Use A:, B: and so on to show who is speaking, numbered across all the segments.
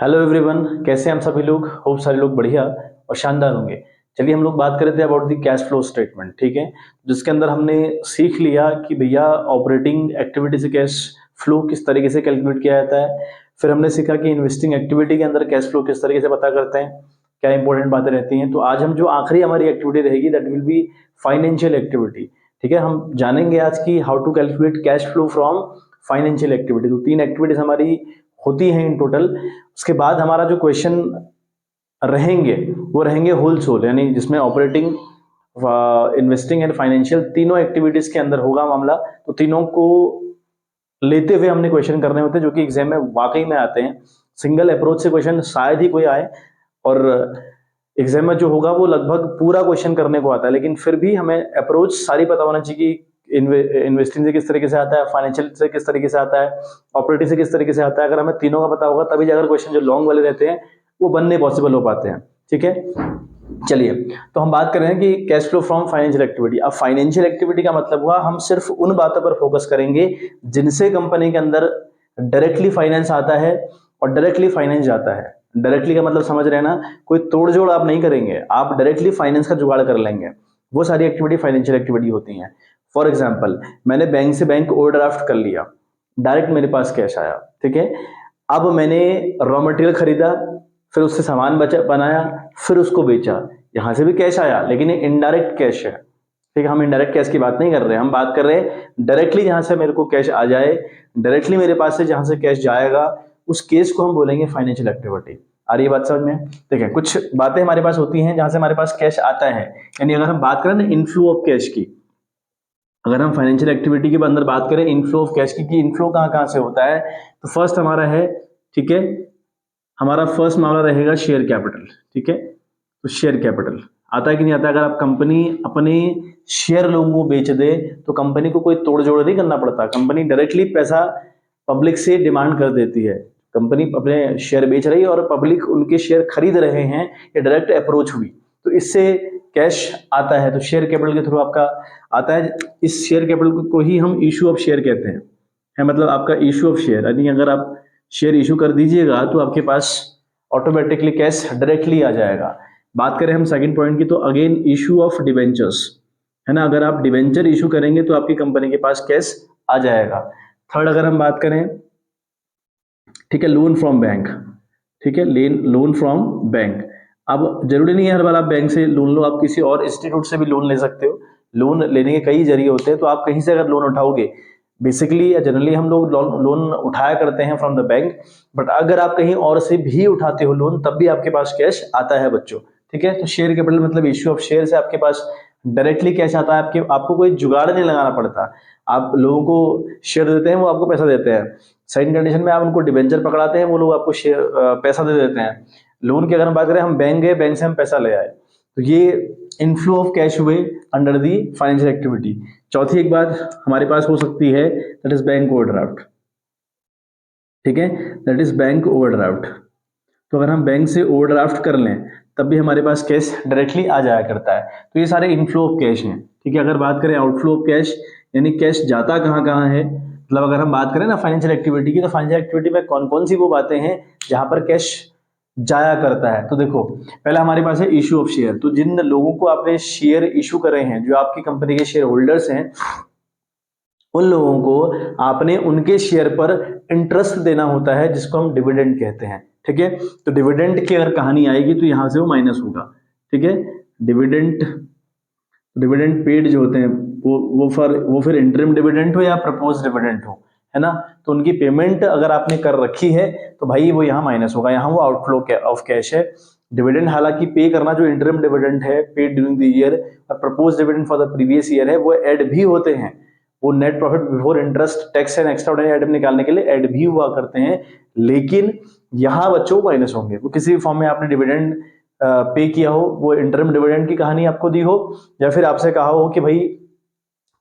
A: Hello everyone, कैसे हैं हम सभी लोग। होप सारे लोग बढ़िया और शानदार होंगे। चलिए हम लोग बात कर रहे थे about the cash flow statement, ठीक है, जिसके अंदर हमने सीख लिया कि भैया ऑपरेटिंग एक्टिविटी से कैश फ्लो किस तरीके से कैलकुलेट किया जाता है। फिर हमने सीखा कि इन्वेस्टिंग एक्टिविटी के अंदर कैश फ्लो किस तरीके से पता करते हैं, क्या इंपॉर्टेंट बातें रहती हैं। तो आज हम जो आखिरी हमारी एक्टिविटी रहेगी that will be financial activity. ठीक है, हम जानेंगे आज की how to calculate cash flow from financial activity. तो 3 एक्टिविटीज हमारी होती हैं इन टोटल। उसके बाद हमारा जो क्वेश्चन रहेंगे वो रहेंगे होल सोल, यानी जिसमें ऑपरेटिंग, इन्वेस्टिंग एंड फाइनेंशियल तीनों एक्टिविटीज के अंदर होगा मामला। तो तीनों को लेते हुए हमने क्वेश्चन करने होते हैं जो कि एग्जाम में वाकई में आते हैं। सिंगल अप्रोच से क्वेश्चन शायद ही कोई आए, और एग्जाम में जो होगा वो लगभग पूरा क्वेश्चन करने को आता है, लेकिन फिर भी हमें अप्रोच सारी पता होना चाहिए कि इन्वेस्टिंग से किस तरीके से आता है, फाइनेंशियल से किस तरीके से आता है, ऑपरेटिंग से किस तरीके से आता है। अगर हमें तीनों का पता होगा तभी जाकर क्वेश्चन जो लॉन्ग वाले रहते हैं वो बनने पॉसिबल हो पाते हैं। ठीक है, चलिए तो हम बात कर रहे हैं कि cash flow from financial activity. अब फाइनेंशियल एक्टिविटी का मतलब हुआ हम सिर्फ उन बातों पर फोकस करेंगे जिनसे कंपनी के अंदर डायरेक्टली फाइनेंस आता है और डायरेक्टली फाइनेंस जाता है। डायरेक्टली का मतलब समझ रहे हैं ना, कोई तोड़ जोड़ आप नहीं करेंगे, आप डायरेक्टली फाइनेंस का जुगाड़ कर लेंगे। वो सारी एक्टिविटी फाइनेंशियल एक्टिविटी होती हैं। फॉर एग्जाम्पल, मैंने बैंक से बैंक ओवरड्राफ्ट कर लिया, डायरेक्ट मेरे पास कैश आया। ठीक है, अब मैंने रॉ मटेरियल खरीदा, फिर उससे सामान बचा बनाया, फिर उसको बेचा, यहां से भी कैश आया, लेकिन ये इनडायरेक्ट कैश है। ठीक है, हम इनडायरेक्ट कैश की बात नहीं कर रहे हैं, हम बात कर रहे हैं डायरेक्टली जहां से मेरे को कैश आ जाए, डायरेक्टली मेरे पास से जहां से कैश जाएगा, उस केस को हम बोलेंगे फाइनेंशियल एक्टिविटी। आ रही है बात समझ में? देखिए कुछ बातें हमारे पास होती हैं जहां से हमारे पास कैश आता है, यानी अगर हम बात करें ना इनफ्लो ऑफ कैश की, अगर हम फाइनेंशियल एक्टिविटी के अंदर बात करें इनफ्लो ऑफ कैश की, इनफ्लो कहां कहां से होता है, तो फर्स्ट हमारा है, ठीक है, हमारा फर्स्ट मामला रहेगा शेयर कैपिटल। ठीक है, तो शेयर कैपिटल आता है कि नहीं आता है। अगर आप कंपनी अपने शेयर लोगों को बेच दे तो कंपनी को कोई तोड़ जोड़ नहीं करना पड़ता, कंपनी डायरेक्टली पैसा पब्लिक से डिमांड कर देती है। कंपनी अपने शेयर बेच रही है और पब्लिक उनके शेयर खरीद रहे हैं, ये डायरेक्ट अप्रोच हुई, तो इससे कैश आता है। तो शेयर कैपिटल के थ्रू आपका आता है। इस शेयर कैपिटल को ही हम इशू ऑफ शेयर कहते हैं, है मतलब आपका इशू ऑफ शेयर, यानी अगर आप शेयर इशू कर दीजिएगा तो आपके पास ऑटोमेटिकली कैश डायरेक्टली आ जाएगा। बात करें हम सेकंड पॉइंट की, तो अगेन इशू ऑफ डिवेंचर्स, है ना, अगर आप डिवेंचर इशू करेंगे तो आपकी कंपनी के पास कैश आ जाएगा। थर्ड अगर हम बात करें, ठीक है, लोन फ्रॉम बैंक। ठीक है, लोन फ्रॉम बैंक। अब जरूरी नहीं है हर बार आप बैंक से लोन लो, आप किसी और इंस्टीट्यूट से भी लोन ले सकते हो। लोन लेने के कई जरिए होते हैं, तो आप कहीं से अगर लोन उठाओगे, बेसिकली या जनरली हम लोग लोन उठाया करते हैं फ्रॉम द बैंक, बट अगर आप कहीं और से भी उठाते हो लोन तब भी आपके पास कैश आता है बच्चों। ठीक है, तो शेयर कैपिटल मतलब इश्यू ऑफ शेयर से आपके पास डायरेक्टली कैश आता है, आपको कोई जुगाड़ नहीं लगाना पड़ता। आप लोगों को शेयर देते हैं, वो आपको पैसा देते हैं। सेकंड कंडीशन में आप उनको डिबेंचर पकड़ाते हैं, वो लोग आपको शेयर पैसा दे देते हैं। लोन की अगर हम बात करें, हम बैंक गए, बैंक से हम पैसा ले आए, तो ये इनफ्लो ऑफ कैश हुए अंडर दी फाइनेंशियल एक्टिविटी। चौथी एक बात हमारे पास हो सकती है, दैट इज बैंक ओवरड्राफ्ट। ठीक है, दैट इज बैंक ओवरड्राफ्ट। तो अगर हम बैंक से ओवरड्राफ्ट कर लें तब भी हमारे पास कैश डायरेक्टली आ जाया करता है। तो ये सारे इनफ्लो ऑफ कैश हैं। ठीक है, अगर बात करें आउटफ्लो ऑफ कैश, यानी कैश जाता कहाँ कहाँ है, मतलब अगर हम बात करें ना फाइनेंशियल एक्टिविटी की, तो फाइनेंशियल एक्टिविटी में कौन कौन सी वो बातें हैं जहां पर कैश जाया करता है। तो देखो पहला हमारे पास है इशू ऑफ शेयर। तो जिन लोगों को आपने शेयर इशू करे हैं, जो आपकी कंपनी के शेयर होल्डर्स हैं, उन लोगों को आपने उनके शेयर पर इंटरेस्ट देना होता है, जिसको हम डिविडेंड कहते हैं। ठीक है, तो डिविडेंड की अगर कहानी आएगी तो यहां से वो माइनस होगा। ठीक है, डिविडेंड डिविडेंड पेड जो होते हैं वो फिर इंटरिम डिविडेंड हो या प्रपोज डिविडेंड हो, है ना, तो उनकी पेमेंट अगर आपने कर रखी है तो भाई वो यहाँ माइनस होगा, यहाँ वो आउटफ्लो ऑफ कैश है। डिविडेंड हालांकि पे करना, जो इंटरिम डिविडेंड है पेड ड्यूरिंग द ईयर और propose dividend for the previous year है, वो ऐड भी होते हैं। वो net profit before interest tax and extraordinary item निकालने के लिए ऐड भी हुआ करते हैं, लेकिन यहाँ बच्चों माइनस होंगे। वो किसी भी फॉर्म में आपने डिविडेंड पे किया हो, वो इंटरम डिविडेंड की कहानी आपको दी हो, या फिर आपसे कहा हो कि भाई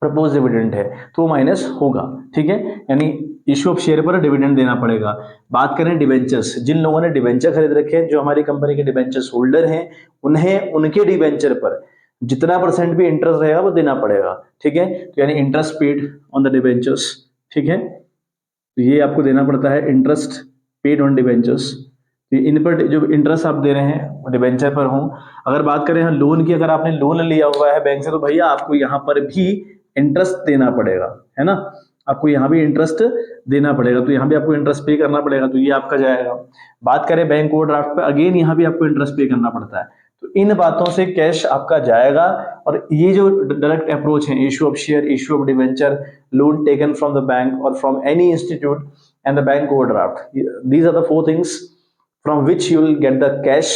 A: प्रपोज डिविडेंड है, तो वो माइनस होगा। ठीक है, यानी इश्यू ऑफ शेयर पर डिविडेंड देना पड़ेगा। बात करें डिवेंचर्स, जिन लोगों ने डिवेंचर खरीद रखे हैं, जो हमारी कंपनी के डिवेंचर्स होल्डर हैं, उन्हें उनके डिवेंचर पर जितना परसेंट भी इंटरेस्ट रहेगा वो देना पड़ेगा। ठीक है, तो यानी interest paid on the debentures. ठीक है, तो ये आपको देना पड़ता है, इंटरेस्ट पेड ऑन डिवेंचर्स। इन पर जो इंटरेस्ट आप दे रहे हैं डिबेंचर पर हो। अगर बात करें लोन की, अगर आपने लोन लिया हुआ है बैंक से तो भैया आपको यहाँ पर भी इंटरेस्ट देना पड़ेगा, है ना, आपको यहाँ भी इंटरेस्ट देना पड़ेगा, तो यहाँ भी आपको इंटरेस्ट पे करना पड़ेगा, तो ये आपका जाएगा। बात करें बैंक ओवरड्राफ्ट पे, अगेन यहाँ भी आपको इंटरेस्ट पे करना पड़ता है। तो इन बातों से कैश आपका जाएगा। और ये जो डायरेक्ट अप्रोच है, issue of share, issue of debenture, loan taken from the bank और from any institute and the bank overdraft, these are the 4 things from which you will get the cash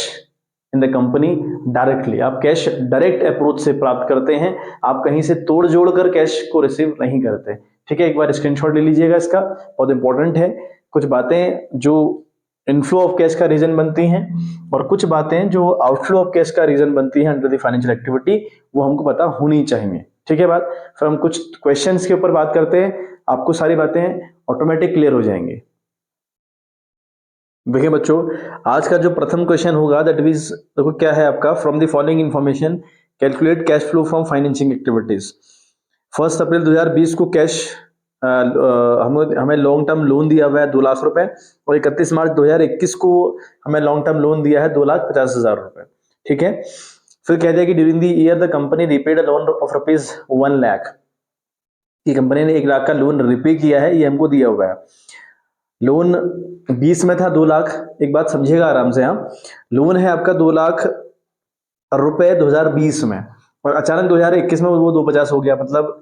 A: in the company directly. आप cash direct approach से प्राप्त करते हैं, आप कहीं से तोड़ जोड़ कर कैश को रिसीव नहीं करते। ठीक है, एक बार स्क्रीनशॉट ले लीजिएगा इसका, बहुत इंपॉर्टेंट है। कुछ बातें जो इनफ्लो ऑफ कैश का रीजन बनती हैं और कुछ बातें जो आउटफ्लो ऑफ कैश का रीजन बनती है अंडर द फाइनेंशियल एक्टिविटी, वो हमको पता होनी चाहिए। ठीक है बात। फिर हम कुछ क्वेश्चंस के ऊपर बात करते हैं, आपको सारी बातें ऑटोमेटिक क्लियर हो जाएंगी। देखिए बच्चों, आज का जो प्रथम क्वेश्चन होगा दैट इज, देखो क्या है आपका, from the following information calculate cash flow from financing activities. 1 अप्रैल 2020 को कैश हमें लॉन्ग टर्म लोन दिया हुआ है 2 लाख रुपए, और 31 मार्च 2021 को हमें लॉन्ग टर्म लोन दिया है 2,50,000 रुपए। ठीक है, फिर कह दिया कि during the year the company repaid a loan of rupees 1 lakh, कि कंपनी ने 1 लाख का लोन रिपे किया है, ये हमको दिया हुआ है। लोन 20 में था 2 लाख, एक बात समझिएगा आराम से, हाँ, लोन है आपका 2 लाख रुपए 2020 में, और अचानक 2021 में वो 250 हो गया। मतलब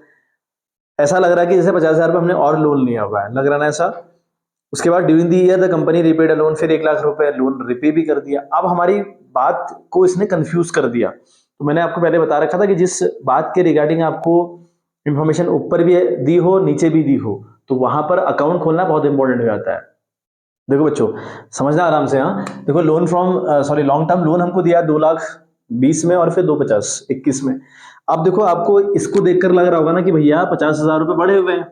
A: ऐसा लग रहा है कि जैसे 50,000 रुपए हमने और लोन लिया हुआ है, लग रहा ना ऐसा। उसके बाद during the year the company repaid a loan, फिर 1 लाख रुपए लोन रिपे भी कर दिया। अब हमारी बात को इसने कंफ्यूज कर दिया। तो मैंने आपको पहले बता रखा था कि जिस बात के रिगार्डिंग आपको इंफॉर्मेशन ऊपर भी दी हो नीचे भी दी हो, तो वहां पर अकाउंट खोलना बहुत इंपॉर्टेंट हो जाता है। देखो बच्चों, समझना आराम से, हाँ। देखो लॉन्ग टर्म लोन हमको दिया 2,20,000 में, और फिर 250 21 में। अब देखो आपको इसको देखकर लग रहा होगा ना कि भैया 50,000 रुपए बढ़े हुए हैं,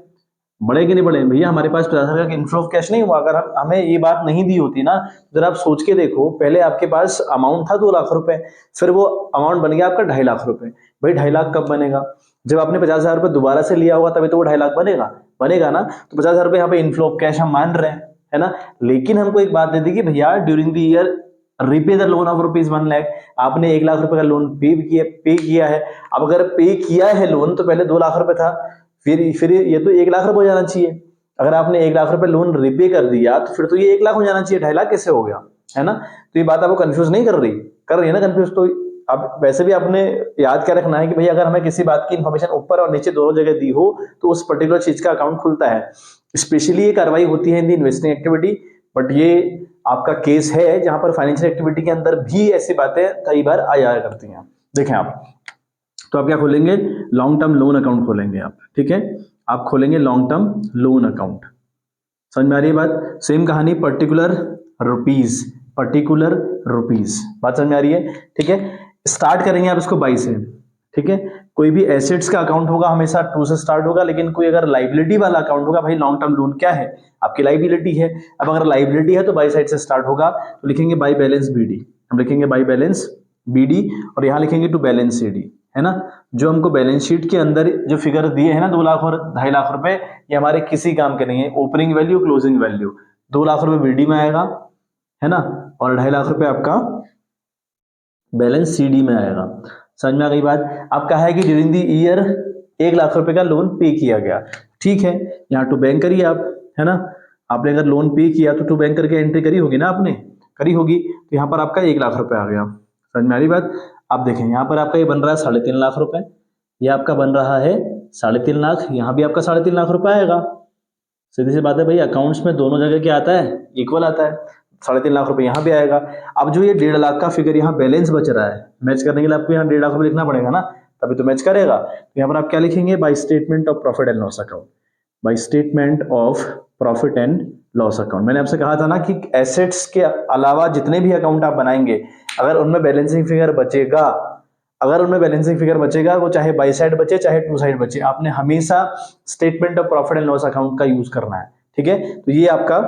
A: बढ़े कि नहीं बढ़े। भैया हमारे पास 50,000 का इनफ्लो ऑफ कैश नहीं हुआ। अगर हमें ये बात नहीं दी होती ना, जरा आप सोच के देखो, पहले आपके पास अमाउंट था 2 लाख रुपए, फिर वो अमाउंट बन गया आपका 2.5 लाख रुपए। भाई 2.5 लाख कब बनेगा? जब आपने 50,000 रुपए दोबारा से लिया होगा, तभी तो वो 2.5 लाख बनेगा, बनेगा ना। तो 50,000 रुपए यहाँ पे इनफ्लो ऑफ कैश हम मान रहे हैं, है ना। लेकिन हमको एक बात दे दी कि भैया during the year repay the loan of rupees 1 lakh, आपने 1 लाख रुपए का लोन पे किया है। अब अगर पे किया है लोन, तो पहले 2 लाख रुपए था, फिर ये तो 1 लाख रुपए हो जाना चाहिए। अगर आपने 1 लाख रुपए लोन रिपे कर दिया, तो फिर तो ये 1 लाख हो जाना चाहिए, 2.5 लाख कैसे हो गया, है ना। तो ये बात आपको कंफ्यूज नहीं कर रही है ना कंफ्यूज। तो अब वैसे भी आपने याद क्या रखना है कि भैया अगर हमें किसी बात की इंफॉर्मेशन ऊपर और नीचे दोनों जगह दी हो, तो उस पर्टिकुलर चीज का अकाउंट खुलता है। स्पेशली ये कार्रवाई होती है इन दी इन्वेस्टिंग एक्टिविटी, बट ये आपका केस है जहां पर फाइनेंशियल एक्टिविटी के अंदर भी ऐसी बातें कई बार आ जाया करती हैं। देखें आप, तो आप क्या खोलेंगे, लॉन्ग टर्म लोन अकाउंट खोलेंगे आप। ठीक है, आप खोलेंगे लॉन्ग टर्म लोन अकाउंट। समझ में आ रही है बात। सेम कहानी पर्टिकुलर रुपीज, बात समझ में आ रही है। ठीक है, स्टार्ट करेंगे आप इसको 22 से। ठीक है, कोई भी एसेट्स का अकाउंट होगा हमेशा 2 से स्टार्ट होगा, लेकिन कोई अगर लाइबिलिटी वाला अकाउंट होगा, भाई लॉन्ग टर्म लोन क्या है, आपकी लाइबिलिटी है। अब अगर लाइबिलिटी है तो बाई साइड से स्टार्ट होगा, तो लिखेंगे बाई बैलेंस बीडी, हम लिखेंगे बाई बैलेंस बीडी, और यहां लिखेंगे टू बैलेंस सीडी, है ना। जो हमको बैलेंस शीट के अंदर जो फिगर दिए है ना 2 लाख और 2.5 लाख रुपए, ये हमारे किसी काम के नहीं है। Opening value, closing value, 2 lakh रुपए बीडी में आएगा, है ना, और 2.5 लाख रुपए आपका बैलेंस सीडी में आएगा। समझ में आ गई बात। अब कहा है कि ड्यूरिंग द ईयर 1 लाख रुपए का लोन पे किया गया। ठीक है, यहाँ टू बैंक करिए आप, है ना। आपने अगर लोन पे किया तो टू बैंक करके एंट्री करी होगी ना, आपने करी होगी, तो यहाँ पर आपका 1 लाख रुपए आ गया। समझ में आ रही बात। आप देखें यहाँ पर आपका ये बन रहा है 3.5 लाख रुपए, ये आपका बन रहा है 3.5 लाख, यहाँ भी आपका 3.5 लाख रुपए आएगा। सीधी सी बात है भाई, अकाउंट्स में दोनों जगह क्या आता है, इक्वल आता है। 3.5 लाख रुपए यहाँ भी आएगा। अब जो ये 1.5 लाख का फिगर यहाँ बैलेंस बच रहा है, मैच करने के लिए आपको यहाँ 1.5 लाख रुपए लिखना पड़ेगा ना, तभी तो मैच करेगा। तो यहाँ पर आप क्या लिखेंगे, by statement of profit and loss account, by statement of profit and loss account. मैंने आपसे कहा था ना कि एसेट्स के अलावा जितने भी अकाउंट आप बनाएंगे, अगर उनमें बैलेंसिंग फिगर बचेगा, वो चाहे बाई साइड बचे चाहे टू साइड बचे, आपने हमेशा statement of profit and loss account का यूज करना है। ठीक है, तो ये आपका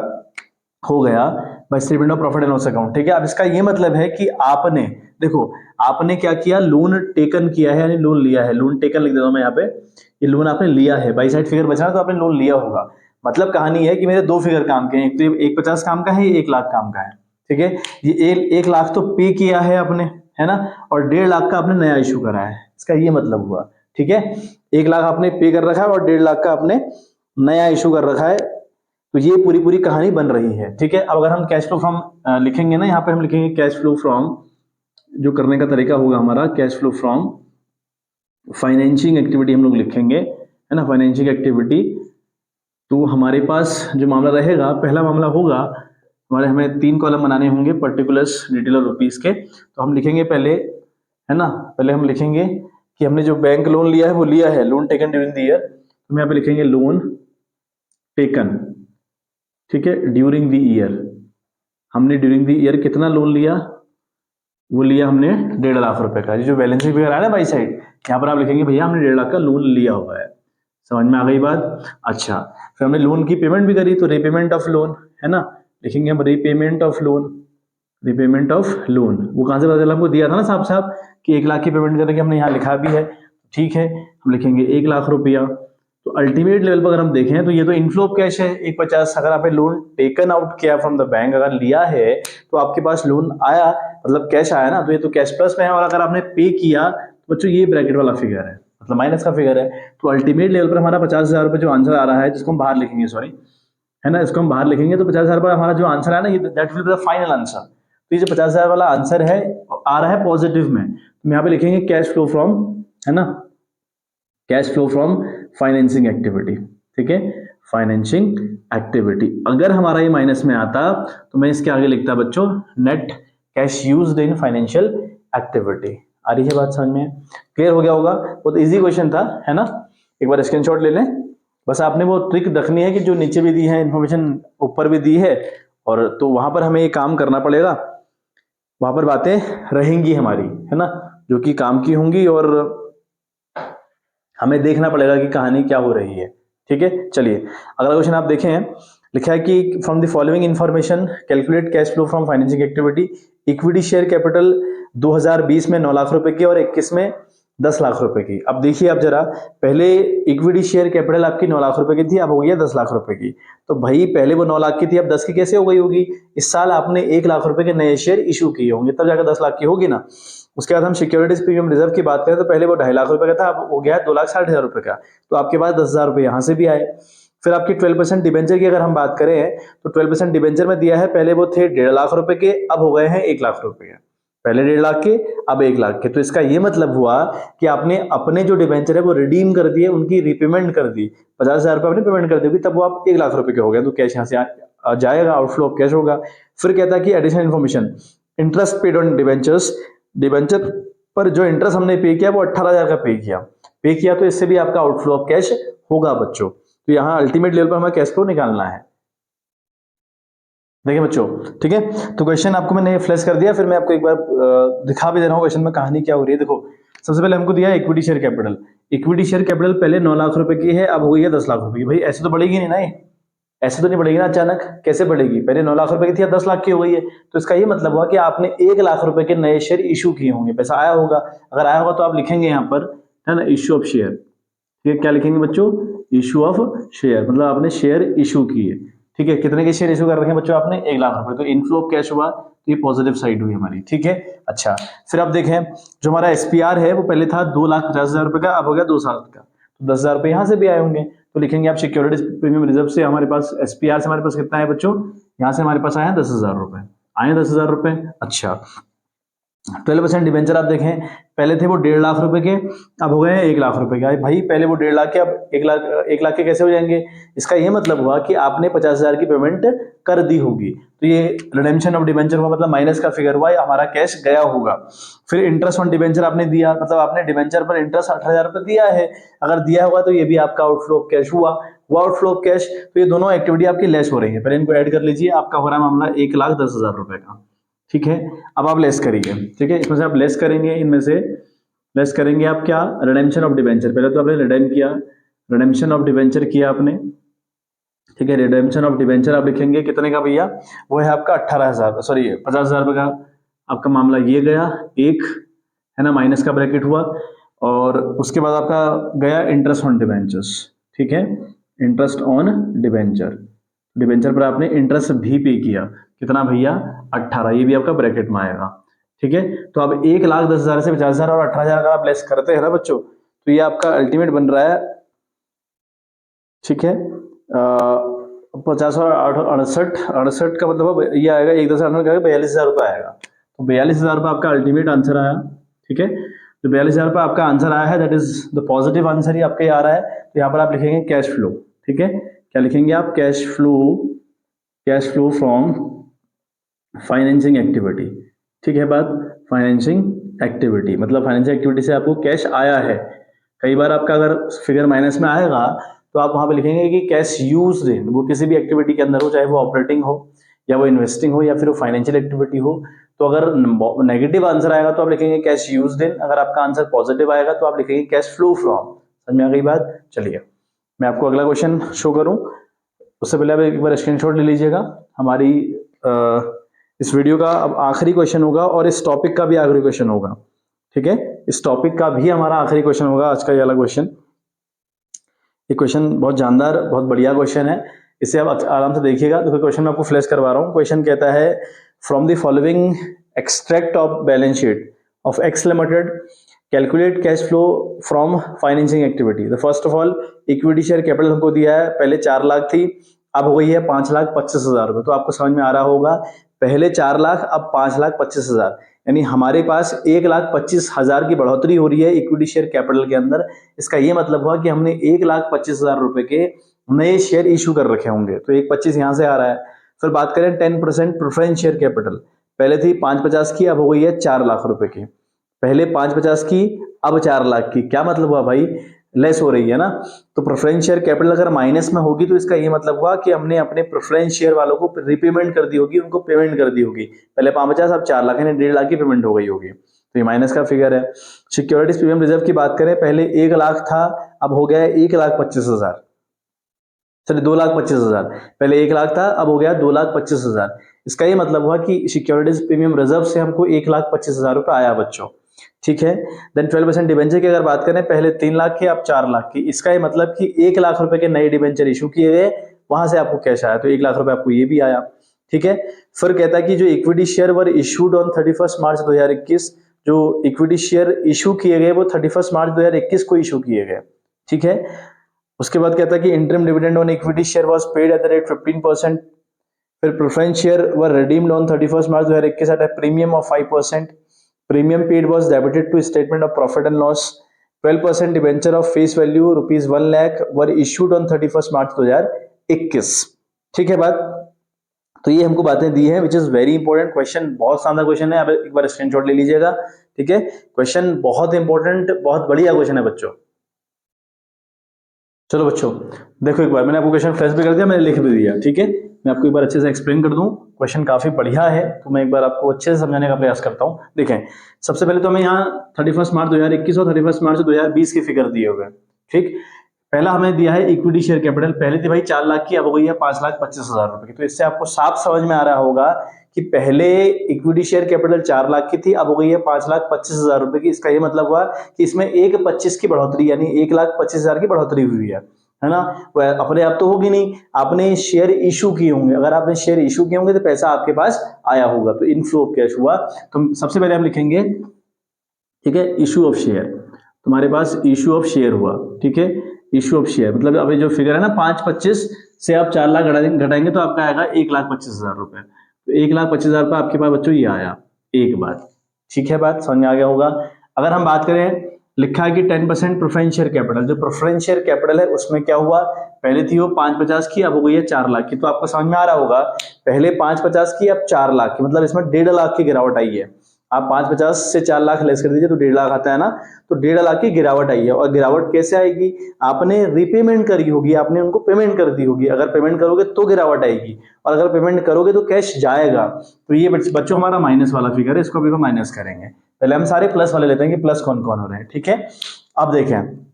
A: हो गया by statement of profit and loss account. ठीक है, अब इसका ये मतलब है कि आपने देखो, आपने क्या किया, लोन टेकन किया है, यानी लोन लिया है। लोन टेकन लिख देता हूं मैं यहाँ पे, ये लोन आपने लिया है, बाई साइड फिगर बचा तो आपने लोन लिया होगा। मतलब कहानी है कि मेरे 2 फिगर काम के हैं, एक तो 1 50 काम का है, 1 लाख काम का है। ठीक है। ये 1 लाख तो पे किया है आपने, है ना, और 1.5 लाख का आपने नया इशू करा है, इसका ये मतलब हुआ। ठीक है, 1 लाख आपने पे कर रखा है और 1.5 लाख का आपने नया इशू कर रखा है, तो ये पूरी पूरी कहानी बन रही है। ठीक है, अब अगर हम कैश फ्लो फ्रॉम लिखेंगे ना, यहाँ पे हम लिखेंगे कैश फ्लो फ्रॉम, जो करने का तरीका होगा हमारा cash flow from financing activity हम लोग लिखेंगे, है ना, फाइनेंशिंग एक्टिविटी। तो हमारे पास जो मामला रहेगा, पहला मामला होगा हमारे, हमें 3 कॉलम बनाने होंगे, पर्टिकुलर्स, डिटेल और रुपीस के। तो हम लिखेंगे पहले, है ना, पहले हम लिखेंगे कि हमने जो बैंक लोन लिया है वो लिया है, loan taken during the year, तो हम यहाँ पे लिखेंगे लोन टेकन। ठीक है, ड्यूरिंग द ईयर, हमने ड्यूरिंग द ईयर कितना लोन लिया, वो लिया हमने 1.5 लाख रुपए का। ये जो बैलेंस शीट फिगर आ रहा है ना बाई साइड, यहाँ पर आप लिखेंगे भैया हमने 1.5 लाख का लोन लिया हुआ है। समझ में आ गई बात? अच्छा, फिर हमने लोन की पेमेंट भी करी, तो रीपेमेंट ऑफ लोन, है ना, लिखेंगे हम repayment of loan, repayment of loan. वो कहां से पता चला, हमको दिया था ना साहब साहब कि 1 लाख की पेमेंट करके, हमने यहाँ लिखा भी है। ठीक है, हम लिखेंगे 1 लाख रुपया। तो अल्टीमेट लेवल पर अगर हम देखें तो ये तो इनफ्लो ऑफ कैश है 150। अगर आपने लोन टेकन आउट किया फ्रॉम द बैंक, अगर लिया है तो आपके पास लोन आया, मतलब कैश आया ना, तो ये तो कैश प्लस में है। और अगर आपने पे किया तो बच्चों ये ब्रैकेट वाला फिगर है, मतलब माइनस का फिगर है। तो अल्टीमेट लेवल पर हमारा 50,000 रुपये जो आंसर आ रहा है, जिसको हम बाहर लिखेंगे, सॉरी, है ना, इसको हम बाहर लिखेंगे, तो 50,000 पर हमारा जो आंसर है ना, ये that will be the final answer. तो ये जो 50,000 वाला आंसर है आ रहा है पॉजिटिव में, तो यहाँ पे लिखेंगे कैश फ्लो फ्रॉम, है ना, cash flow from financing activity. ठीक है, फाइनेंसिंग एक्टिविटी। अगर हमारा ये माइनस में आता तो मैं इसके आगे लिखता बच्चों net cash used in financial activity. आ रही है बात समझ में? क्लियर हो गया होगा? बहुत इजी क्वेश्चन था, है ना। एक बार स्क्रीनशॉट ले लें, बस आपने वो ट्रिक रखनी है कि जो नीचे भी दी है इंफॉर्मेशन, ऊपर भी दी है, और तो वहां पर हमें ये काम करना पड़ेगा, वहां पर बातें रहेंगी हमारी, है ना, जो कि काम की होंगी, और हमें देखना पड़ेगा कि कहानी क्या हो रही है। ठीक है, चलिए अगला क्वेश्चन आप देखें, लिखा है कि from the following information calculate cash flow from financing activity. Equity share capital 2020 में 9 लाख रुपए की और 21 में 10 लाख रुपए की। अब देखिए आप जरा, पहले इक्विटी शेयर कैपिटल आपकी 9 लाख रुपए की थी, अब हो गई 10 लाख रुपए की। तो भाई पहले वो 9 लाख की थी, अब 10 की कैसे हो गई होगी? इस साल आपने 1 लाख रुपए के नए शेयर इशू किए होंगे, तब जाकर 10 लाख की होगी ना। उसके बाद हम सिक्योरिटीज प्रीमियम रिजर्व की बात करें तो पहले वो 2.5 लाख रुपए का था, अब हो गया 2,60,000 रुपए का। तो आपके पास 10,000 रुपए यहाँ से भी आए। फिर आपकी 12% डिबेंचर की अगर हम बात करें तो 12% डिबेंचर में दिया है, पहले वो थे 1.5 लाख रुपए के, अब हो गए हैं 1 लाख रुपए। पहले 1.5 लाख के, अब 1 लाख के। तो इसका ये मतलब हुआ कि आपने अपने जो डिबेंचर है वो रिडीम कर दिए, उनकी रिपेमेंट कर दी, 50,000 रुपए आपने पेमेंट कर दी होगी, तब वो आप 1 लाख रुपए के हो गए, तो कैश यहाँ से जाएगा, आउटफ्लो ऑफ कैश होगा। फिर कहता है कि additional information, interest paid on debentures, debenture पर जो इंटरेस्ट हमने पे किया वो 18,000 का पे किया, तो इससे भी आपका आउटफ्लो ऑफ कैश होगा बच्चों। तो यहाँ अल्टीमेट लेवल पर हमें कैश फ्लो निकालना है। देखिए बच्चों, ठीक है, तो क्वेश्चन आपको मैंने फ्लैश कर दिया, फिर मैं आपको एक बार दिखा भी दे रहा हूँ क्वेश्चन में कहानी क्या हो रही है। देखो, सबसे पहले हमको दिया equity share capital. Equity share capital पहले 9 लाख रुपए की है, अब हो गई है 10 लाख रुपए की। भाई ऐसे तो बढ़ेगी नहीं ना, ऐसे तो नहीं बढ़ेगी ना अचानक, कैसे बढ़ेगी? पहले 9 लाख रुपए की थी, अब 10 लाख की हो गई है। तो इसका ये मतलब हुआ कि आपने 1 लाख रुपए के नए शेयर इशू किए होंगे, पैसा आया होगा। अगर आया होगा तो आप लिखेंगे यहाँ पर, है ना, इशू ऑफ शेयर। ठीक है, क्या लिखेंगे बच्चों? इशू ऑफ शेयर, मतलब आपने शेयर इशू किए। ठीक है, कितने के शेयर इशू कर रखे हैं बच्चों आपने? 1 लाख रुपए। तो इनफ्लो ऑफ कैश हुआ, तो ये पॉजिटिव साइड हुई हमारी। ठीक है, अच्छा, फिर आप देखें जो हमारा एसपीआर है वो पहले था 2,50,000 रुपए का, अब हो गया 2 साल का, तो 10,000 रुपए यहाँ से भी आए होंगे। तो लिखेंगे आप सिक्योरिटीज प्रीमियम रिजर्व से हमारे पास एसपीआर से हमारे पास कितना है बच्चों? यहाँ से हमारे पास आया 10,000 रुपए, आए 10,000 रुपए। अच्छा, 12% डिबेंचर आप देखें, पहले थे वो 1.5 लाख रुपए के, अब हो गए हैं 1 लाख रुपए के। भाई पहले वो 1.5 लाख के, अब 1 लाख के कैसे हो जाएंगे? इसका ये मतलब हुआ कि आपने 50,000 की पेमेंट कर दी होगी, तो ये रिडेम्पशन ऑफ डिबेंचर हुआ, मतलब माइनस का फिगर हुआ, हमारा कैश गया होगा। फिर इंटरेस्ट ऑन डिबेंचर आपने दिया, मतलब आपने डिबेंचर पर इंटरेस्ट 18,000 रुपए दिया है, अगर दिया होगा तो ये भी आपका आउटफ्लो ऑफ कैश हुआ। वो आउटफ्लो ऑफ कैश, तो ये दोनों एक्टिविटी आपकी लेस हो रही है, पहले इनको ऐड कर लीजिए, आपका हो रहा है मामला 1,10,000 रुपए का। ठीक है, अब आप लेस करिए। ठीक है, इसमें से आप लेस करेंगे, इनमें से लेस करेंगे आप क्या? Redemption of debenture. पहले तो आपने रिडेम किया, रिडेम्पशन ऑफ डिबेंचर किया आपने। ठीक है, रिडेम्पशन ऑफ डिबेंचर आप लिखेंगे कितने का भैया? वो है आपका 18,000, सॉरी 50,000 रुपए का आपका मामला ये गया, एक, है ना, माइनस का ब्रैकेट हुआ। और उसके बाद आपका गया इंटरेस्ट ऑन डिबेंचर्स। ठीक है, इंटरेस्ट ऑन डिबेंचर, डिबेंचर पर आपने इंटरेस्ट भी पे किया, कितना भैया 18, ये भी आपका ब्रैकेट में आएगा। ठीक है, तो अब 1,10,000 से 50,000 और 18,000 अगर आप लेस करते हैं ना बच्चों, तो ये आपका अल्टीमेट बन रहा है, ठीक है, 50 और 68, 68 का मतलब ये आएगा 1,10,000 का 42,000 रुपये आएगा। तो 42,000 रुपये आपका अल्टीमेट आंसर आया। ठीक है, तो 42,000 रुपये आपका आंसर आया है, that is the positive answer ही आपका ये आ रहा है। तो यहाँ पर आप लिखेंगे कैश फ्लो। ठीक है, क्या लिखेंगे आप? Cash flow from financing activity. ठीक है बात, फाइनेंसिंग एक्टिविटी मतलब फाइनेंसिंग एक्टिविटी से आपको कैश आया है। कई बार आपका अगर फिगर माइनस में आएगा तो आप वहां पे लिखेंगे कि कैश यूज्ड इन, वो किसी भी एक्टिविटी के अंदर हो, चाहे वो ऑपरेटिंग हो या वो इन्वेस्टिंग हो या फिर वो फाइनेंशियल एक्टिविटी हो। तो अगर नेगेटिव आंसर आएगा तो आप लिखेंगे कैश यूज्ड इन, अगर आपका आंसर पॉजिटिव आएगा तो आप लिखेंगे कैश फ्लो फ्रॉम। समझ में आ गई बात? चलिए मैं आपको अगला क्वेश्चन शो करूं, उससे पहले आप एक बार स्क्रीनशॉट ले लीजिएगा। हमारी इस वीडियो का अब आखिरी क्वेश्चन होगा और इस टॉपिक का भी आखिरी क्वेश्चन होगा। ठीक है, इस टॉपिक का भी हमारा आखिरी क्वेश्चन होगा आज का ये वाला क्वेश्चन। ये क्वेश्चन बहुत जानदार, बहुत बढ़िया क्वेश्चन है, इसे आप आराम से देखिएगा। तो क्वेश्चन मैं आपको फ्लैश करवा रहा हूँ। क्वेश्चन कहता है from the following extract of balance sheet of X limited calculate cash flow from financing activity. तो first of all equity share capital हमको दिया है, पहले 4 लाख थी, अब हो गई है 5,25,000 रुपये। तो आपको समझ में आ रहा होगा, पहले 4 लाख अब 5,25,000, यानी हमारे पास 1,25,000 की बढ़ोतरी हो रही है इक्विटी शेयर कैपिटल के अंदर। इसका ये मतलब हुआ कि हमने 1,25,000 रुपए के नए शेयर इशू कर रखे होंगे। तो 1,25 यहां से आ रहा है। फिर बात करें 10% प्रेफरेंस शेयर कैपिटल, पहले थी 5,50 की, अब हो गई है 4 लाख रुपए की। पहले 5,50 की, अब 4 लाख की, क्या मतलब हुआ भाई? लेस हो रही है ना। तो प्रेफरेंस शेयर कैपिटल अगर माइनस में होगी तो इसका ये मतलब हुआ कि हमने अपने प्रेफरेंस शेयर वालों को रिपेमेंट कर दी होगी, उनको पेमेंट कर दी होगी। पहले 5,50, अब 4 लाख, यानी 1.5 लाख की पेमेंट हो गई होगी। तो ये माइनस का फिगर है। सिक्योरिटीज प्रीमियम रिजर्व की बात करें, पहले 1 लाख था, अब हो गया है 1,25,000, चलिए 2,25,000। पहले 1 लाख था, अब हो गया 2,25,000। इसका ये मतलब हुआ कि सिक्योरिटीज प्रीमियम रिजर्व से हमको 1,25,000 रुपये आया बच्चों। ठीक है, देन 12% डिबेंचर की अगर बात करें, पहले 3 लाख की, अब 4 लाख की। इसका ये मतलब कि 1 लाख रुपए के नए डिबेंचर इशू किए गए, वहां से आपको कैश आया, तो 1 लाख रुपए आपको ये भी आया। ठीक है, फिर कहता है कि जो equity share were issued on 31 मार्च 2021, जो इक्विटी शेयर इशू किए गए वो 31 मार्च 2021 को इशू किए गए। ठीक है, उसके बाद कहता है कि interim dividend on equity share was paid at the rate 15%। फिर preference share were redeemed on 31 March 2021 at a premium of 5%। Premium paid was debited to statement of profit and loss। 12% debenture of face value ₹1 lakh were issued on 31 मार्च 2021। ठीक है बात? तो ये हमको बातें दी हैं, which is very important question, बहुत शानदार क्वेश्चन है। अब एक बार स्क्रीनशॉट ले लीजिएगा। ठीक है, क्वेश्चन बहुत इंपॉर्टेंट, बहुत बढ़िया क्वेश्चन है बच्चों। चलो बच्चों देखो, एक बार मैंने आपको क्वेश्चन फ्लैश भी कर दिया, मैंने लिख भी दिया। ठीक है, मैं आपको एक बार अच्छे से एक्सप्लेन कर दूं। क्वेश्चन काफी बढ़िया है, तो मैं एक बार आपको अच्छे से समझाने का प्रयास करता हूं। देखें, सबसे पहले तो हमें यहाँ 31 मार्च 2021 और 31 मार्च 2020 के फिगर दिए हुए हैं। ठीक, पहला हमें दिया है इक्विटी शेयर कैपिटल, पहले थी भाई 4 लाख की, अब हो गई है 5,25,000 रुपए की। तो इससे आपको साफ समझ में आ रहा होगा कि पहले इक्विटी शेयर कैपिटल 4 लाख की थी, अब हो गई है 5,25,000 रुपए की। इसका ये मतलब हुआ कि इसमें 1,25 की बढ़ोतरी, यानी 1,25,000 की बढ़ोतरी हुई है ना। वह अपने आप तो होगी नहीं, आपने शेयर इशू किए होंगे, अगर आपने शेयर इशू किए होंगे तो पैसा आपके पास आया होगा, तो इनफ्लो ऑफ कैश हुआ। तो सबसे पहले हम लिखेंगे, ठीक है, इशू ऑफ शेयर। तुम्हारे पास इशू ऑफ शेयर हुआ। ठीक है, इशू ऑफ शेयर मतलब अभी जो फिगर है ना 5,25 से आप 4 लाख घटाएंगे तो आपका आएगा 1,25,000 रुपए। तो 1,25,000 रुपए आपके पास बच्चों ये आया एक बात। ठीक है, बात समझ में आ गया होगा। अगर हम बात करें, लिखा है कि 10% प्रेफरेंस शेयर कैपिटल, जो प्रेफरेंस शेयर कैपिटल है उसमें क्या हुआ, पहले थी वो 5,50 की, अब हो गई है 4 लाख की। तो आपको समझ में आ रहा होगा, पहले 5,50 की, अब 4 लाख की, मतलब इसमें 1.5 लाख की गिरावट आई है। आप 5,50 से 4 लाख लेस कर दीजिए तो 1.5 लाख आता है ना, तो 1.5 लाख की गिरावट आई है। और गिरावट कैसे आएगी, आपने रीपेमेंट करी होगी, आपने उनको पेमेंट कर दी होगी। अगर पेमेंट करोगे तो गिरावट आएगी, और अगर पेमेंट करोगे तो कैश जाएगा। तो ये बच्चों हमारा माइनस वाला फिगर है, इसको भी हम माइनस करेंगे। पहले हम सारे प्लस वाले लेते हैं कि प्लस कौन कौन हो रहे हैं। ठीक है, अब देखें,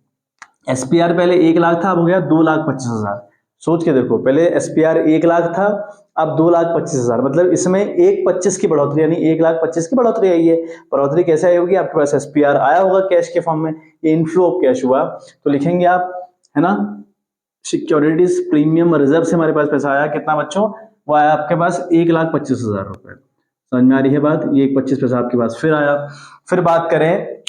A: एसपीआर पहले 1 लाख था, अब हो गया 2,25,000। सोच के देखो, पहले एसपीआर 1 लाख था, अब 2,25,000, मतलब इसमें 1,25 की बढ़ोतरी, यानी 1,25,000 की बढ़ोतरी आई है। बढ़ोतरी कैसे आई होगी, आपके पास एसपीआर आया होगा कैश के फॉर्म में, ये इनफ्लो ऑफ कैश हुआ। तो लिखेंगे आप, है ना, सिक्योरिटीज प्रीमियम रिजर्व से हमारे पास पैसा आया कितना बच्चों, वो आया आपके पास 1,25,000 रुपए। समझ में आ रही है बात? ये 25 पैसा आपके पास फिर आया। फिर बात करें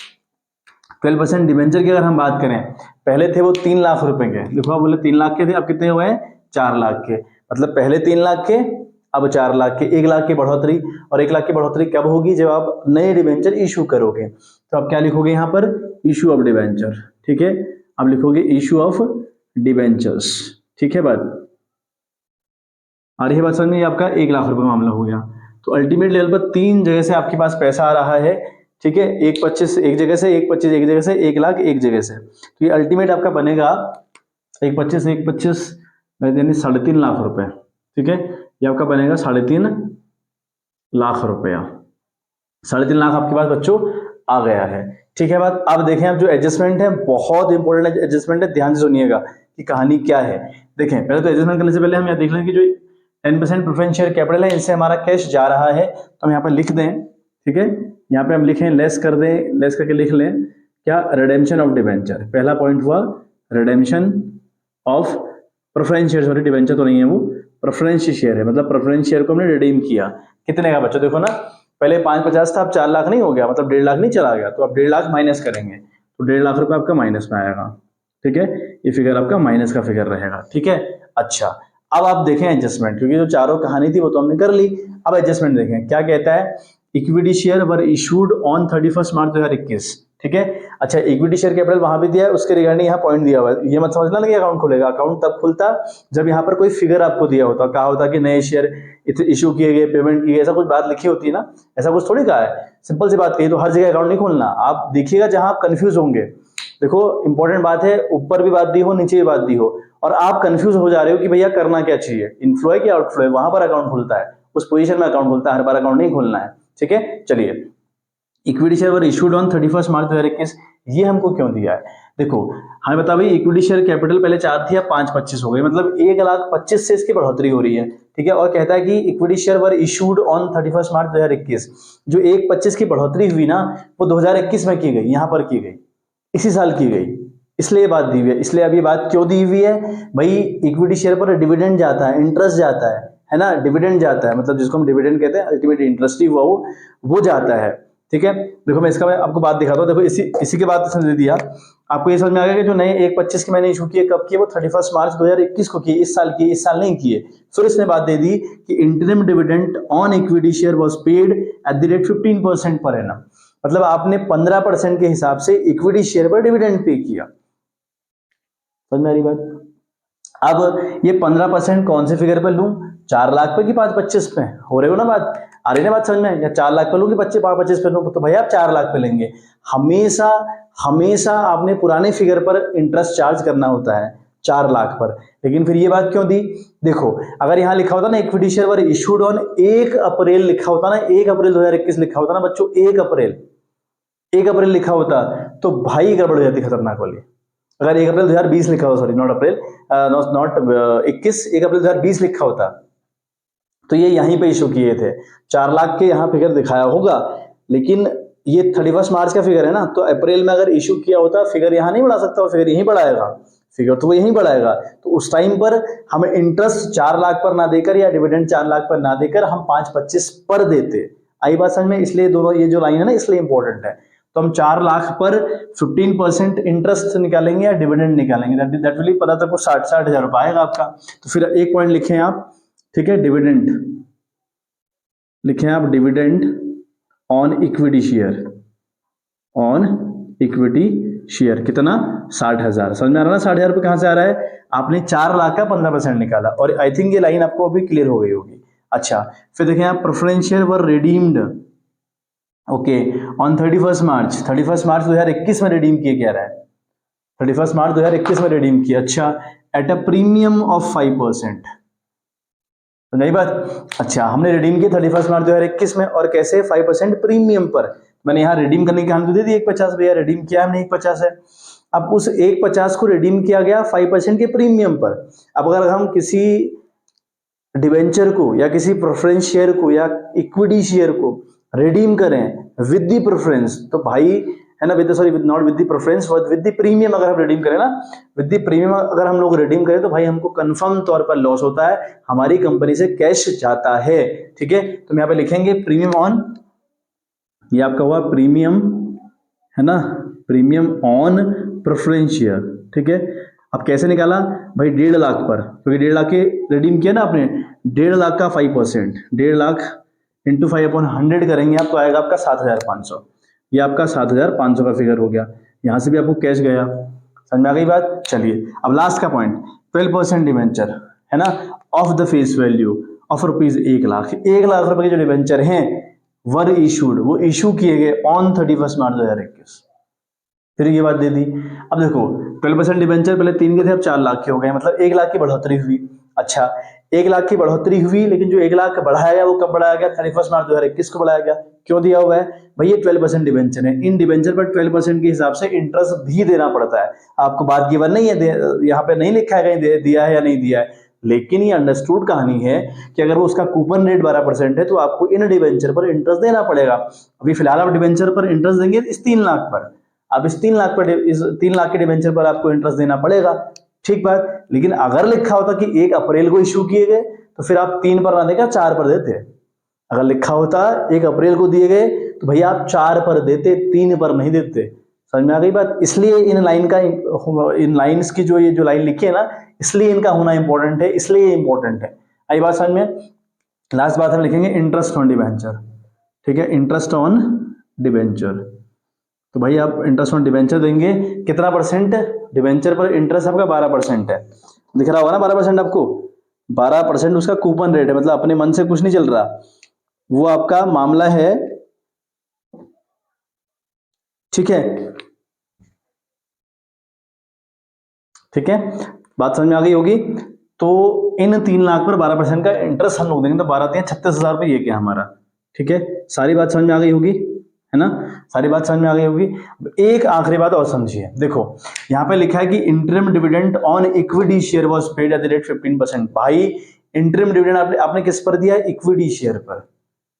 A: 12% डिवेंचर की, अगर हम बात करें, पहले थे वो 3 लाख रुपए के, देखो बोले 3 लाख के थे, अब कितने हुए हैं? 4 लाख के। मतलब पहले 3 लाख के, अब 4 लाख के, 1 लाख की बढ़ोतरी। और 1 लाख की बढ़ोतरी कब होगी? जब आप नए डिवेंचर इशू करोगे। तो आप क्या लिखोगे यहाँ पर? Issue of debenture. ठीक है, अब लिखोगे इशू ऑफ डिवेंचर्स। ठीक है बात आ रही है बात समझ में? ये आपका 1 लाख रुपए मामला हो गया। तो अल्टीमेट लेवल पर 3 जगह से आपके पास पैसा आ रहा है। ठीक है, 1,25 एक जगह से, 1,25 एक जगह से, 1 लाख एक जगह से। तो ये अल्टीमेट आपका बनेगा 1,25 यानी 3.5 लाख रुपए। ठीक है, ये आपका बनेगा 3.5 लाख रुपया। 3.5 लाख आपके पास बच्चों आ गया है। ठीक है बात। अब देखें, अब जो एडजस्टमेंट है बहुत इंपॉर्टेंट एडजस्टमेंट है, ध्यान से सुनिएगा कि कहानी क्या है। देखें, पहले तो एडजस्टमेंट करने से पहले हम यहाँ देख लें कि जो 10% प्रेफरेंस शेयर कैपिटल है, इनसे हमारा कैश जा रहा है, तो हम यहाँ पर लिख दें। ठीक है, यहाँ पे हम लिखें, लेस कर दें, लेस करके लिख लें क्या? Redemption of debenture. पहला पॉइंट हुआ redemption of preference share, sorry debenture तो नहीं है वो, प्रेफरेंस शेयर है, मतलब प्रेफरेंस शेयर को हमने रिडीम किया। कितने का बच्चों? देखो ना, पहले 550 था, अब 4 लाख नहीं हो गया, मतलब 1.5 लाख नहीं चला गया, तो अब 1.5 लाख माइनस करेंगे, तो 1.5 लाख रुपए आपका माइनस में आएगा। ठीक है, ये फिगर आपका माइनस का फिगर रहेगा। ठीक है, अच्छा अब आप देखें एडजस्टमेंट, क्योंकि जो चारों कहानी थी वो तो हमने कर ली। अब एडजस्टमेंट देखें क्या कहता है। Equity share were issued on 31 मार्च 2021। ठीक है, अच्छा इक्विटी शेयर कैपिटल वहां भी दिया है, उसके रिगार्डिंग यहाँ पॉइंट दिया हुआ है। ये मत समझना कि अकाउंट खुलेगा, अकाउंट तब खुलता जब यहाँ पर कोई फिगर आपको दिया होता, कहा होता कि नए शेयर इशू किए गए, पेमेंट की गई, ऐसा कुछ बात लिखी होती है ना, ऐसा कुछ थोड़ी कहा है। सिंपल सी बात कही, तो हर जगह अकाउंट नहीं खोलना। आप देखिएगा जहां आप कंफ्यूज होंगे, देखो इंपॉर्टेंट बात है, ऊपर भी बात दी हो, नीचे भी बात दी हो, और आप कंफ्यूज हो जा रहे हो कि भैया करना क्या चाहिए, इनफ्लो है कि आउटफ्लो है, वहां पर अकाउंट खुलता है, उस पोजीशन में अकाउंट खुलता है, हर बार अकाउंट नहीं खोलना है। ठीक है, चलिए equity share were issued on 31 मार्च 2021, ये हमको क्यों दिया है? देखो हमें बता भाई, इक्विटी शेयर कैपिटल पहले 4 थी, अब 5,25 हो गई, मतलब 1,25,000 से इसकी बढ़ोतरी हो रही है। ठीक है, और कहता है कि equity share were issued on 31 मार्च 2021, जो 1,25 की बढ़ोतरी हुई ना, वो 2021 में की गई, यहां पर की गई, इसी साल की गई, इसलिए ये बात दी हुई है। इसलिए अब ये बात क्यों दी हुई है भाई? इक्विटी शेयर पर डिविडेंड जाता है, इंटरेस्ट जाता है ना, डिविडेंड जाता है, मतलब जिसको हम डिविडेंड कहते हैं, अल्टीमेट इंटरेस्ट ही हुआ वो जाता है। ठीक है, देखो मैं इसका आपको बात दिखाता हूँ। देखो इसी के बाद इसने दे दिया, आपको ये समझ में आ गया कि जो नए 1,25 के मैंने इशू किए, कब किए? वो 31 मार्च 2021 को किए, इस साल किए, इस साल नहीं किए। फिर इसने बात दे दी कि interim dividend on equity share was paid at the rate 15% per annum, मतलब आपने 15% के हिसाब से इक्विटी शेयर पर डिविडेंड पे किया। समझ में आ रही बात? अब ये 15% कौन से फिगर पे लूं? 4 लाख पे कि 5,25 पे? हो रहे हो ना बात? आ रही ना बात समझ में? या 4 लाख पे लूं कि 25 पे लूं? तो भाई आप 4 लाख पे लेंगे। हमेशा हमेशा आपने पुराने फिगर पर इंटरेस्ट चार्ज करना होता है, 4 लाख पर। लेकिन फिर ये बात क्यों दी? देखो अगर यहाँ लिखा होता ना equity share were issued on 1 अप्रैल लिखा होता ना, 1 अप्रैल 2021 लिखा होता ना बच्चों, 1 अप्रैल लिखा होता, तो भाई गड़बड़ हो जाती खतरनाक वाली। अगर 1 अप्रैल 2020 लिखा हो, सॉरी नॉट अप्रैल, नॉट 21, 1 अप्रैल 2020 लिखा होता, तो ये यहीं पे इशू किए थे, 4 लाख के यहाँ फिगर दिखाया होगा, लेकिन ये 31 मार्च का फिगर है ना, तो अप्रैल में अगर इशू किया होता, फिगर यहाँ नहीं बढ़ा सकता, फिगर यहीं बढ़ाएगा, फिगर तो वो यहीं बढ़ाएगा। तो उस टाइम पर हमें इंटरेस्ट 4 लाख पर ना देकर या डिविडेंड 4 लाख पर ना देकर हम 5,25 पर देते। आई बात समझ में? इसलिए दोनों ये जो लाइन है ना, इसलिए इंपॉर्टेंट है। तो हम 4 लाख पर 15% इंटरेस्ट निकालेंगे या डिविडेंड निकालेंगे, दैट विल पता तक 60,000 रुपए आएगा आपका। तो फिर एक पॉइंट लिखें आप, ठीक है, डिविडेंड लिखें आप, dividend on equity share, on equity share कितना? 60,000। समझ में आ रहा है ना? 60,000 रुपए कहां से आ रहा है? आपने 4 लाख का 15% निकाला, और आई थिंक ये लाइन आपको अभी क्लियर हो गई होगी। अच्छा फिर देखें आप, preference share were redeemed okay on 31 मार्च 2021 में रिडीम किए, कह रहा है 31 मार्च 2021 में रिडीम किया। अच्छा एट अ प्रीमियम ऑफ 5%, तो नहीं बात? अच्छा हमने रिडीम किया 31 मार्च 2021 में, और कैसे? 5% प्रीमियम पर। मैंने यहाँ रिडीम करने की हम तो दे दी 1,50 भैया, रिडीम किया हमने 1,50 है। अब उस 1,50 को रिडीम किया गया 5% के प्रीमियम पर। अब अगर हम किसी डिवेंचर को या किसी प्रेफरेंस शेयर को या इक्विटी शेयर को रिडीम करें विद दी प्रेफरेंस, तो भाई है ना, with sorry not with the preference, with the premium अगर हम रिडीम करें ना, विद द प्रीमियम अगर हम लोग रिडीम करें तो भाई हमको कंफर्म तौर पर लॉस होता है, हमारी कंपनी से कैश जाता है। ठीक है, तो हम यहाँ पे लिखेंगे प्रीमियम ऑन, ये आपका हुआ प्रीमियम, है ना, प्रीमियम ऑन प्रेफरेंस शेयर। ठीक है, अब कैसे निकाला भाई, 1.5 लाख पर, क्योंकि 1.5 लाख के रिडीम किया ना आपने, 1.5 लाख का 5%, 1.5 लाख इंटू 5/100 करेंगे आप तो आएगा आपका 7,500, ये आपका 7,500 का फिगर हो गया, यहां से भी आपको कैश गया। समझ में आ गई बात। चलिए अब लास्ट का पॉइंट, 12% डिवेंचर, है ना, of the face value of rupees 1 lakh, 1 lakh रुपए के जो डिवेंचर हैं वर इशूड, वो इशू किए गए ऑन 31 मार्च 2021। फिर ये बात दे दी। अब देखो 12% डिवेंचर पहले 3 के थे, अब 4 लाख के हो गए, मतलब 1 लाख की बढ़ोतरी हुई। अच्छा 1 लाख की बढ़ोतरी हुई, लेकिन जो 1 लाख बढ़ाया गया वो कब बढ़ाया गया, 31 मार्च 2021 को बढ़ाया गया। क्यों दिया हुआ है भाई, ये 12% डिवेंचर है, इन डिवेंचर पर 12% के हिसाब से इंटरेस्ट भी देना पड़ता है। आपको बात गिवन नहीं है, यहाँ पे नहीं लिखा है कहीं दिया है या नहीं दिया है, लेकिन ये अंडरस्टूड कहानी है कि अगर वो उसका कूपन रेट 12% है तो आपको इन डिवेंचर पर इंटरेस्ट देना पड़ेगा। अभी फिलहाल आप डिवेंचर पर इंटरेस्ट देंगे इस 3 लाख पर, अब इस 3 लाख पर, इस 3 लाख के डिवेंचर पर आपको इंटरेस्ट देना पड़ेगा। ठीक बात, लेकिन अगर लिखा होता कि 1 अप्रैल को इशू किए गए तो फिर आप 3 पर ना देकर 4 पर देते। अगर लिखा होता 1 अप्रैल को दिए गए तो भैया आप 4 पर देते, 3 पर नहीं देते। समझ में आ गई बात। इसलिए इन लाइन का, इन लाइंस की जो ये जो लाइन लिखी है ना, इसलिए इनका होना इंपॉर्टेंट है, इसलिए ये इंपॉर्टेंट है। आई बात समझ में। लास्ट बात हम लिखेंगे इंटरेस्ट ऑन डिवेंचर। ठीक है, इंटरेस्ट ऑन डिवेंचर, तो भाई आप इंटरेस्ट ऑन डिवेंचर देंगे कितना परसेंट, डिवेंचर पर इंटरेस्ट आपका 12% है, दिख रहा होगा ना 12% आपको, 12% उसका कूपन रेट है, मतलब अपने मन से कुछ नहीं चल रहा, वो आपका मामला है। ठीक है, ठीक है, बात समझ में आ गई होगी। तो इन 3 लाख पर 12% का इंटरेस्ट हम लोग देंगे, तो 12 3 36,000 रुपये ये क्या हमारा। ठीक है, सारी बात समझ में आ गई होगी, है ना, सारी बात समझ में आ गई होगी। एक आखिरी बात और समझिए, देखो यहाँ पे लिखा है कि interim dividend on equity share was paid at the rate 15%। भाई इंटरिम डिविडेंड आपने किस पर दिया, इक्विटी शेयर पर,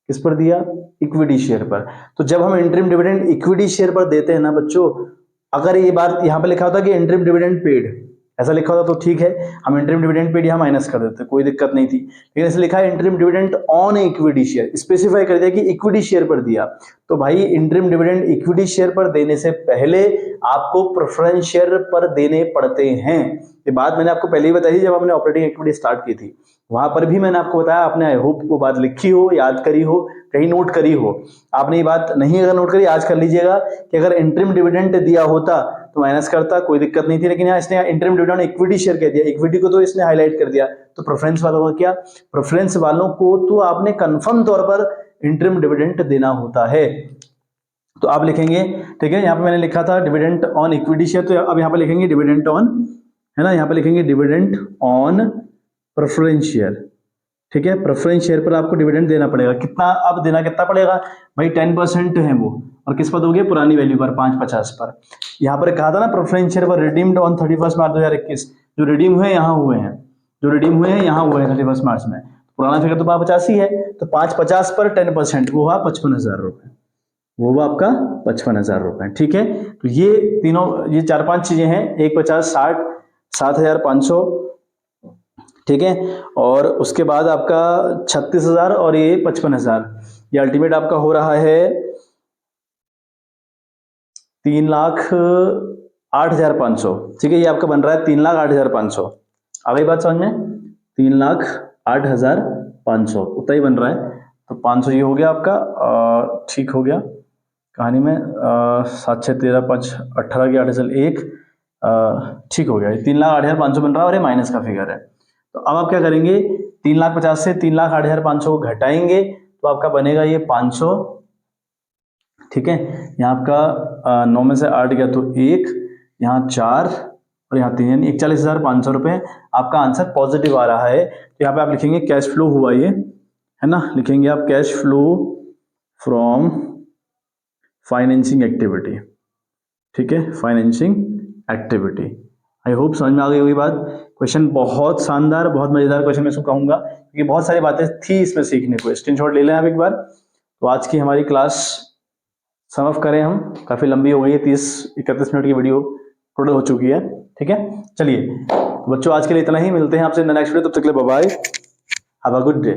A: किस पर दिया, इक्विटी शेयर पर। तो जब हम इंटरिम डिविडेंड इक्विटी शेयर पर देते हैं ना बच्चों, अगर ये बात यहाँ पे लिखा होता कि इंटरिम डिविडेंड पेड, ऐसा लिखा होता तो ठीक है, हम इंटरिम डिविडेंड पेड यहाँ माइनस कर देते, कोई दिक्कत नहीं थी, लेकिन ऐसे लिखा है interim dividend on equity share, specify कर दिया कि इक्विटी शेयर पर दिया। तो भाई इंटरिम डिविडेंड इक्विटी शेयर पर देने से पहले आपको प्रेफरेंस शेयर पर देने पड़ते हैं। ये बात मैंने आपको पहले ही बताई थी जब हमने ऑपरेटिंग एक्टिविटी स्टार्ट की थी, वहां पर भी मैंने आपको बताया, आपने आई होप वो बात लिखी हो, याद करी हो, कहीं नोट करी हो। आपने ये बात नहीं अगर नोट करी, आज कर लीजिएगा कि अगर इंटरिम डिविडेंड दिया होता तो माइनस करता, कोई दिक्कत नहीं थी, लेकिन यहाँ इसने इंटरिम डिविडेंड इक्विटी शेयर कह दिया, इक्विटी को तो इसने हाईलाइट कर दिया। तो प्रेफरेंस वालों का क्या, प्रेफरेंस वालों को तो आपने कंफर्म तौर पर इंटरिम डिविडेंड देना होता है। तो आप लिखेंगे, ठीक है, यहाँ पे मैंने लिखा था डिविडेंड ऑन इक्विटी शेयर, तो अब यहाँ पे लिखेंगे डिविडेंड ऑन, है ना, यहाँ पे लिखेंगे डिविडेंड ऑन प्रेफरेंस शेयर। ठीक है, प्रेफरेंस शेयर पर आपको डिविडेंड देना पड़ेगा, कितना अब देना कितना पड़ेगा भाई, 10% है वो, और किस पर दोगे, पुरानी वैल्यू पर 550 पर। यहाँ पर कहा था ना प्रेफरेंस शेयर पर रिडीम्ड ऑन 31 मार्च 2021, जो रिडीम हुए यहाँ हुए हैं, जो रिडीम हुए हैं यहाँ हुए हैं 31 मार्च में, पुराना फिगर तो 550 ही है, तो 550 पर 10% वो हुआ 55,000 रुपए, वो आपका 55,000 रुपए। ठीक है, तो ये तीनों, ये 4-5 चीजें हैं, 1 50 60 7,500, ठीक है, और उसके बाद आपका 36,000 और ये 55,000, ये अल्टीमेट आपका हो रहा है 3,08,500। ठीक है, ये आपका बन रहा है 3,08,500। आ गई बात समझ में, 3,08,500 उतना ही बन रहा है, तो 500 ये हो गया आपका, ठीक हो गया कहानी में, 7 6 13 5 18 की 8 चल 1, ठीक हो गया, 3,08,500 बन रहा है और ये माइनस का फिगर है। तो अब आप क्या करेंगे, 3,50,000 से 3,08,500 को घटाएंगे तो आपका बनेगा ये 500। ठीक है, यहाँ आपका 9 में से 8 गया तो 1, यहाँ 4 और यहाँ 3, यानी 41,500 रुपये आपका आंसर पॉजिटिव आ रहा है। तो यहाँ पे आप लिखेंगे कैश फ्लो हुआ ये, है ना, लिखेंगे आप cash flow from financing activity. ठीक है, फाइनेंसिंग एक्टिविटी। आई होप समझ में आ गई होगी बात। क्वेश्चन बहुत शानदार, बहुत मजेदार क्वेश्चन मैं इसको कहूंगा, क्योंकि बहुत सारी बातें थी इसमें सीखने को। स्क्रीनशॉट ले लें आप एक बार। तो आज की हमारी क्लास सम ऑफ करें हम, काफी लंबी हो गई है, 30-31 मिनट की वीडियो टोटल हो चुकी है। ठीक है, चलिए बच्चों आज के लिए इतना ही, मिलते हैं आपसे नेक्स्ट वीडियो, तब तक के लिए bye bye, have a good day.